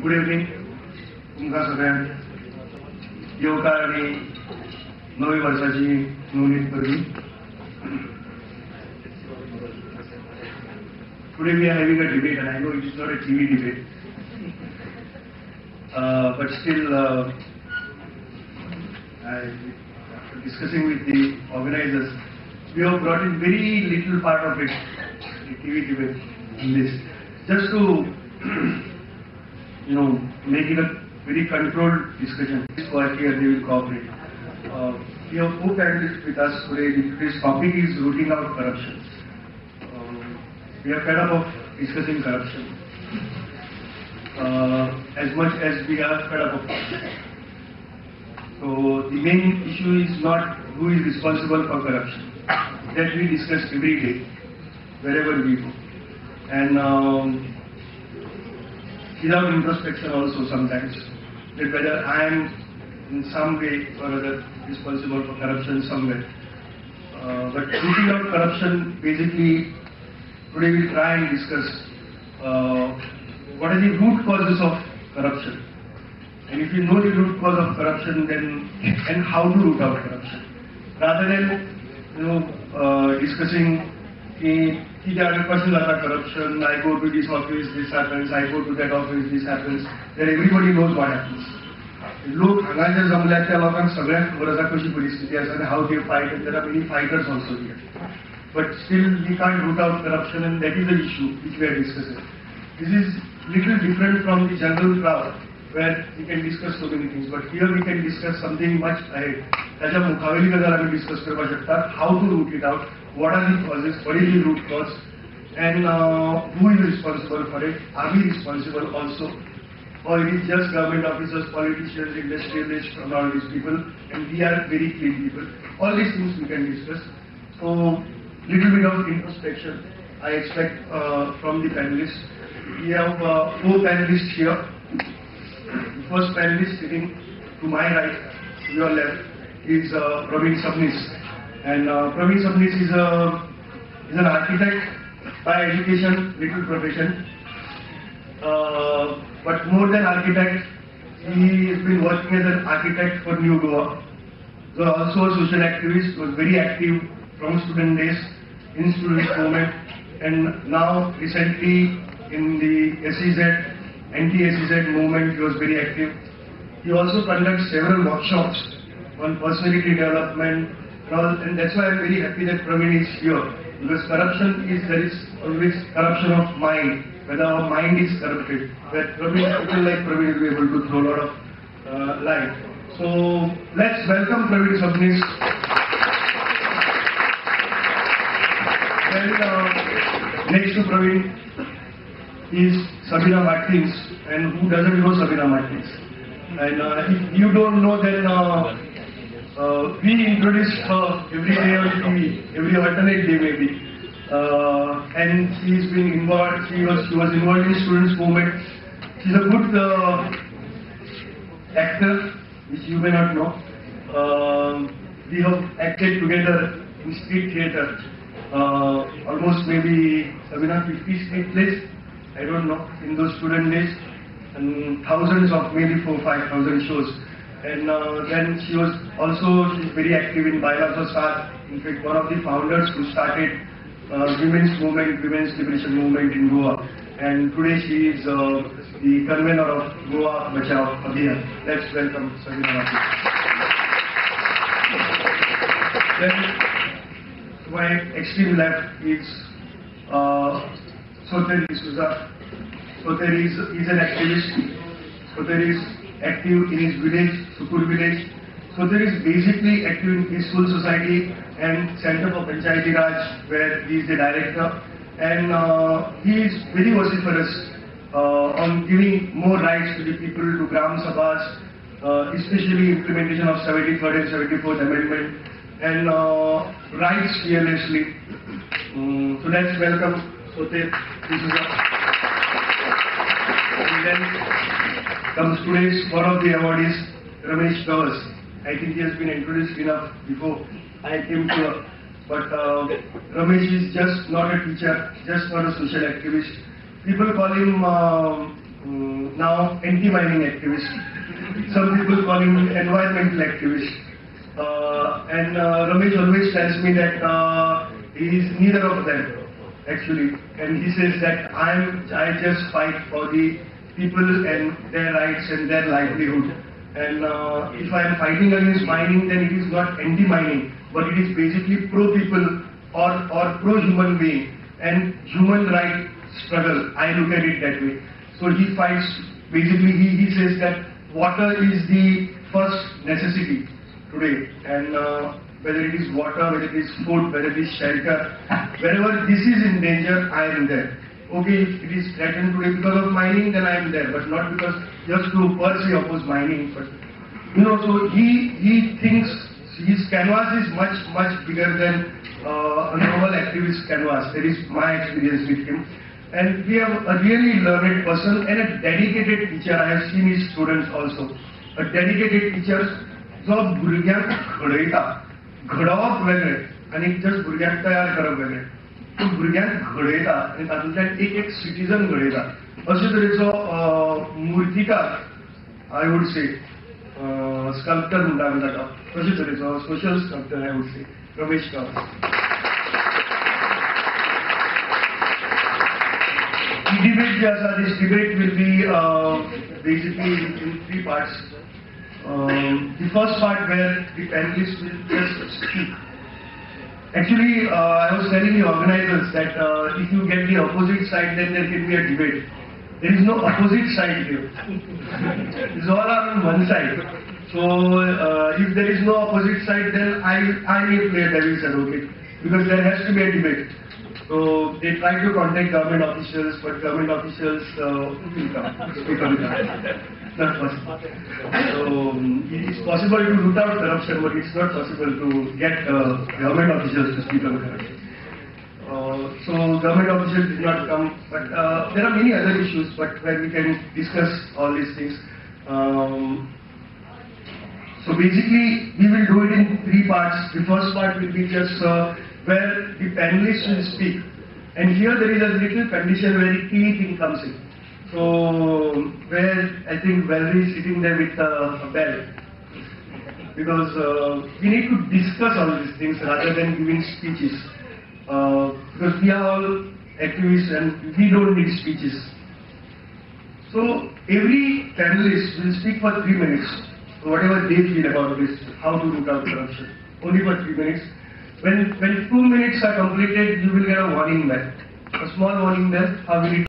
Good evening तुमकां सगळ्यांक येवकार आणि नवे वर्षाची नोंदणी करली. Today we are having a debate, and I know it is not a TV debate, but still, after discussing with the organizers, we have brought in very little part of it, the TV debate, in this, just to, make it a very controlled discussion. Quietly, and they will cooperate. We have four panelists with us today. Today's topic is rooting out corruption. We are fed up of discussing corruption as much as we are fed up of corruption. So the main issue is not who is responsible for corruption. That we discuss every day, wherever we go. And without introspection also sometimes, that whether I am in some way or other responsible for corruption somewhere. But rooting out corruption, basically, today we will try and discuss what are the root causes of corruption. And if you know the root cause of corruption, then and how to root out corruption. Rather than discussing corruption, I go to this office, this happens, I go to that office, this happens, then everybody knows what happens. लोक हांगा जे जमल्यात त्या लोकांक सगळ्यांक खबर आसा कशी परिस्थिती आसा, how they fight, and there are many fighters also here. But still we can't root out corruption, and that is the issue which we are discussing. This is little different from the general crowd where we can discuss so many things, but here we can discuss something much ahead. त्याच्या मुखावेली गजाल आमी discuss करपाक शकतात, how to root it out, what are the causes, what is the root cause, and who is responsible for it, are we responsible also, or it is just government officers, politicians, industrialists, and all these people, and we are very clean people. All these things we can discuss. So little bit of introspection I expect from the panelists. We have four panelists here. The first panelist sitting to my right, to your left, is Praveen Sabnis. And Praveen Sabnis is an architect by education, little profession. But more than architect, he has been working as an architect for New Goa. So also a social activist, was very active from student days in student movement, and now recently in the SEZ, anti-SEZ movement, he was very active. He also conducts several workshops on personality development, and that's why I'm very happy that Praveen is here, because there is always corruption of mind, whether our mind is corrupted, where people like Praveen will be able to throw a lot of light. So let's welcome Praveen Sabnis. Then next to Praveen is Sabina Martins, and who doesn't know Sabina Martins? And if you don't know, then we introduce her every day on TV, every alternate day maybe. And she's been involved. She was involved in students' movement. She's a good actor, which you may not know. We have acted together in street theatre. Almost maybe 50 street plays, I don't know, in those student days, and thousands of maybe 4,000-5,000 shows. And then she's very active in Baila Sar. In fact, one of the founders who started women's liberation movement in Goa. And today she is the convener of Goa Bachao Abhiyan. Let's welcome Sabina Martins. Then my extreme left is Soter D'Souza. Soter is an activist. Soter is active in his village, Sukur village. Soter is basically active in Peaceful Society and Center for Panchayati Raj, where he is the director. And he is very vociferous on giving more rights to the people, to Gram Sabhas, especially implementation of 73rd and 74th Amendment, and rights fearlessly. So let's welcome Soter D'Souza. And then comes today's one of the awardees, Ramesh Gavas. I think he has been introduced enough before I came to But Ramesh is just not a teacher, just not a social activist. People call him now anti-mining activist. Some people call him environmental activist. And Ramesh always tells me that he is neither of them, actually. And he says that I just fight for the people and their rights and their livelihood. And if I am fighting against mining, then it is not anti-mining, but it is basically pro-people or pro-human being and human right struggle. I look at it that way. So he fights, basically he says that water is the first necessity today, and whether it is water, whether it is food, whether it is shelter, wherever this is in danger, I am there. Okay, if it is threatened today because of mining, then I am there, but not because just to per se oppose mining. But so he thinks his canvas is much bigger than a normal activist canvas. That is my experience with him. And we have a really learned person and a dedicated teacher. I have seen his students also. A dedicated teacher. जो भुरग्यांक घडयता, घडोवप वेगळें आनी just भुरग्यांक तयार करप वेगळें. तो भुरग्यांक घडयता आनी तातूंतल्यान एक सिटीजन घडयता. अशे तरेचो मुर्तीकार, आय वूड से स्कल्पटर म्हणटा आमी ताका, तशे तरेचो सोशल स्कल्पटर आय वूड से रमेश गांव. The debate जे आसा, this debate will be basically in three parts. The first part where the panelists will just speak. Actually, I was telling the organizers that if you get the opposite side, then there can be a debate. There is no opposite side here. It's all on one side. So if there is no opposite side, then I may play devil's advocate, because there has to be a debate. So they try to contact government officials, but government officials will come. Not possible. So it is possible to root out corruption, but it's not possible to get government officials to speak on corruption. So government officials did not come, but there are many other issues, but where we can discuss all these things. So basically, we will do it in three parts. The first part will be just where the panelists will speak, and here there is a little condition where the key thing comes in. So where I think Valerie is sitting there with a bell, because we need to discuss all these things rather than giving speeches, because we are all activists and we don't need speeches. So every panelist will speak for 3 minutes, whatever they feel about this, how to root out corruption, only for 3 minutes. When 2 minutes are completed, you will get a warning bell, a small warning bell, how will it